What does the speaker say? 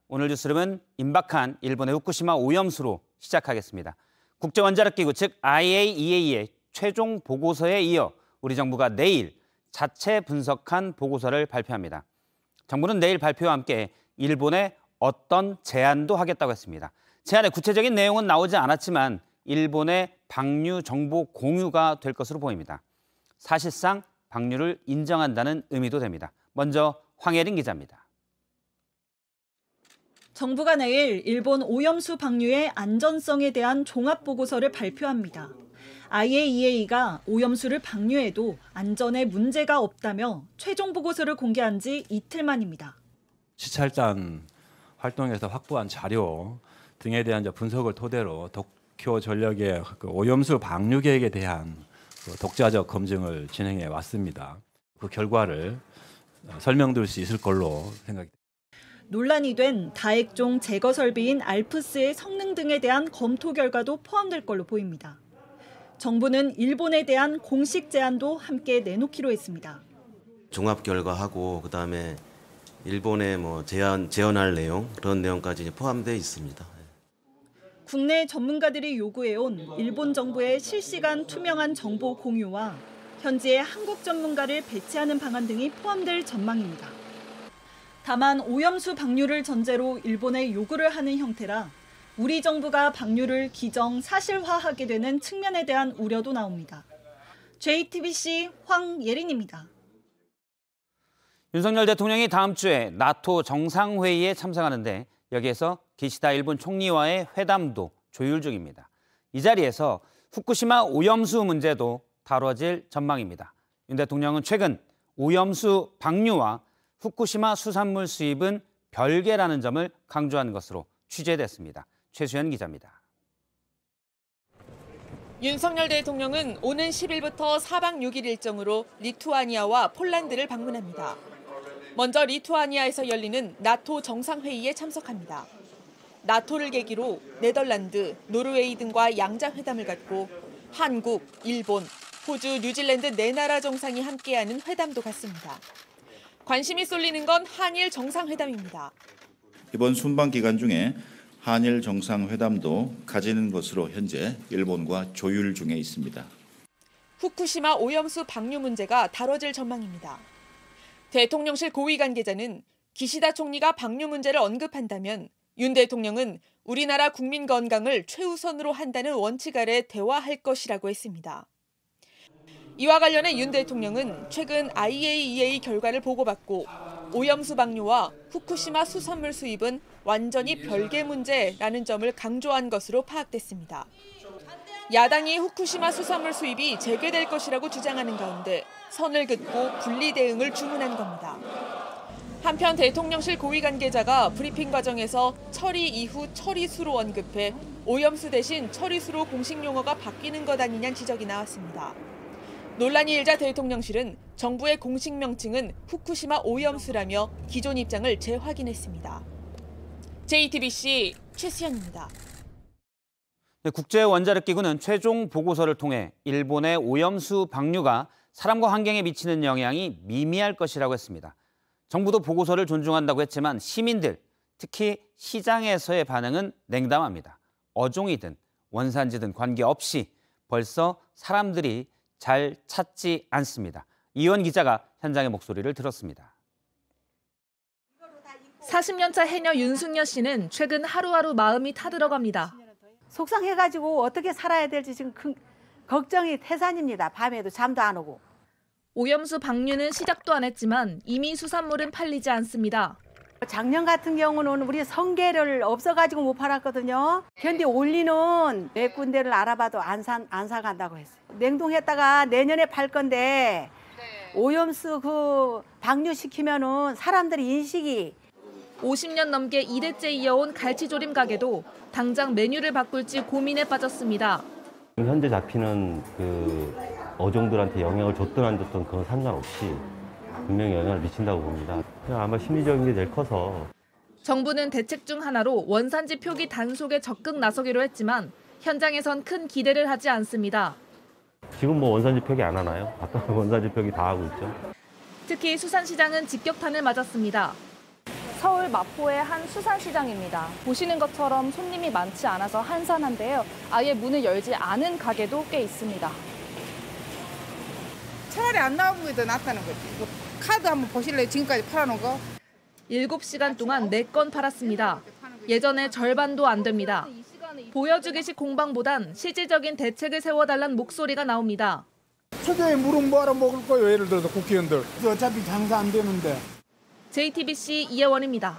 오늘 뉴스룸은 임박한 일본의 후쿠시마 오염수로 시작하겠습니다. 국제원자력기구 즉 IAEA의 최종 보고서에 이어 우리 정부가 내일 자체 분석한 보고서를 발표합니다. 정부는 내일 발표와 함께 일본에 어떤 제안도 하겠다고 했습니다. 제안의 구체적인 내용은 나오지 않았지만 일본의 방류 정보 공유가 될 것으로 보입니다. 사실상 방류를 인정한다는 의미도 됩니다. 먼저 황혜린 기자입니다. 정부가 내일 일본 오염수 방류의 안전성에 대한 종합보고서를 발표합니다. IAEA가 오염수를 방류해도 안전에 문제가 없다며 최종 보고서를 공개한 지 이틀 만입니다. 시찰단 활동에서 확보한 자료 등에 대한 분석을 토대로 도쿄 전력의 오염수 방류 계획에 대한 독자적 검증을 진행해 왔습니다. 그 결과를 설명드릴 수 있을 걸로 생각됩니다. 논란이 된 다액종 제거 설비인 알프스의 성능 등에 대한 검토 결과도 포함될 걸로 보입니다. 정부는 일본에 대한 공식 제안도 함께 내놓기로 했습니다. 종합 결과하고 그다음에 일본에 제언할 내용 그런 내용까지 포함되어 있습니다. 국내 전문가들이 요구해온 일본 정부의 실시간 투명한 정보 공유와 현지의 한국 전문가를 배치하는 방안 등이 포함될 전망입니다. 다만 오염수 방류를 전제로 일본에 요구를 하는 형태라 우리 정부가 방류를 기정사실화하게 되는 측면에 대한 우려도 나옵니다. JTBC 황예린입니다. 윤석열 대통령이 다음 주에 나토 정상회의에 참석하는데 여기에서 기시다 일본 총리와의 회담도 조율 중입니다. 이 자리에서 후쿠시마 오염수 문제도 다뤄질 전망입니다. 윤 대통령은 최근 오염수 방류와 후쿠시마 수산물 수입은 별개라는 점을 강조한 것으로 취재됐습니다. 최수연 기자입니다. 윤석열 대통령은 오는 10일부터 4박 6일 일정으로 리투아니아와 폴란드를 방문합니다. 먼저 리투아니아에서 열리는 나토 정상회의에 참석합니다. 나토를 계기로 네덜란드, 노르웨이 등과 양자회담을 갖고 한국, 일본, 호주, 뉴질랜드 4나라 정상이 함께하는 회담도 갖습니다. 관심이 쏠리는 건 한일 정상회담입니다. 이번 순방 기간 중에 한일 정상회담도 가지는 것으로 현재 일본과 조율 중에 있습니다. 후쿠시마 오염수 방류 문제가 다뤄질 전망입니다. 대통령실 고위 관계자는 기시다 총리가 방류 문제를 언급한다면 윤 대통령은 우리나라 국민 건강을 최우선으로 한다는 원칙 아래 대화할 것이라고 했습니다. 이와 관련해 윤 대통령은 최근 IAEA 결과를 보고받고 오염수 방류와 후쿠시마 수산물 수입은 완전히 별개 문제라는 점을 강조한 것으로 파악됐습니다. 야당이 후쿠시마 수산물 수입이 재개될 것이라고 주장하는 가운데 선을 긋고 분리 대응을 주문한 겁니다. 한편 대통령실 고위 관계자가 브리핑 과정에서 처리 이후 처리수로 언급해 오염수 대신 처리수로 공식 용어가 바뀌는 것 아니냐는 지적이 나왔습니다. 논란이 일자 대통령실은 정부의 공식 명칭은 후쿠시마 오염수라며 기존 입장을 재확인했습니다. JTBC 최수연입니다. 국제원자력기구는 최종 보고서를 통해 일본의 오염수 방류가 사람과 환경에 미치는 영향이 미미할 것이라고 했습니다. 정부도 보고서를 존중한다고 했지만 시민들, 특히 시장에서의 반응은 냉담합니다. 어종이든 원산지든 관계없이 벌써 사람들이 잘 찾지 않습니다. 이원 기자가 현장의 목소리를 들었습니다. 40년차 해녀 윤승여 씨는 최근 하루하루 마음이 타들어갑니다. 속상해가지고 어떻게 살아야 될지 지금 걱정이 태산입니다. 밤에도 잠도 안 오고. 오염수 방류는 시작도 안 했지만 이미 수산물은 팔리지 않습니다. 작년 같은 경우는 우리 성게를 없어가지고 못 팔았거든요. 현재 올리는 몇 군데를 알아봐도 안 사간다고 했어요. 냉동했다가 내년에 팔 건데 오염수 방류시키면은 사람들이 인식이 50년 넘게 2대째 이어온 갈치조림 가게도 당장 메뉴를 바꿀지 고민에 빠졌습니다. 현재 잡히는 어종들한테 영향을 줬든 안 줬든 그건 상관없이 분명히 영향을 미친다고 봅니다. 그냥 아마 심리적인 게 제일 커서. 정부는 대책 중 하나로 원산지 표기 단속에 적극 나서기로 했지만 현장에선 큰 기대를 하지 않습니다. 지금 원산지 표기 안 하나요? 아까 원산지 표기 다 하고 있죠. 특히 수산시장은 직격탄을 맞았습니다. 서울 마포의 한 수산시장입니다. 보시는 것처럼 손님이 많지 않아서 한산한데요. 아예 문을 열지 않은 가게도 꽤 있습니다. 차라리 안 나오는 게 더 낫다는 거지. 카드 한번 보실래요? 지금까지 팔아놓은 거? 7시간 동안 4건 팔았습니다. 예전의 절반도 안 됩니다. 보여주기식 공방보단 실질적인 대책을 세워달란 목소리가 나옵니다. 초저에 물은 뭐하러 먹을 거예요? 예를 들어서 국회의원들. 어차피 장사 안 되는데. JTBC 이혜원입니다.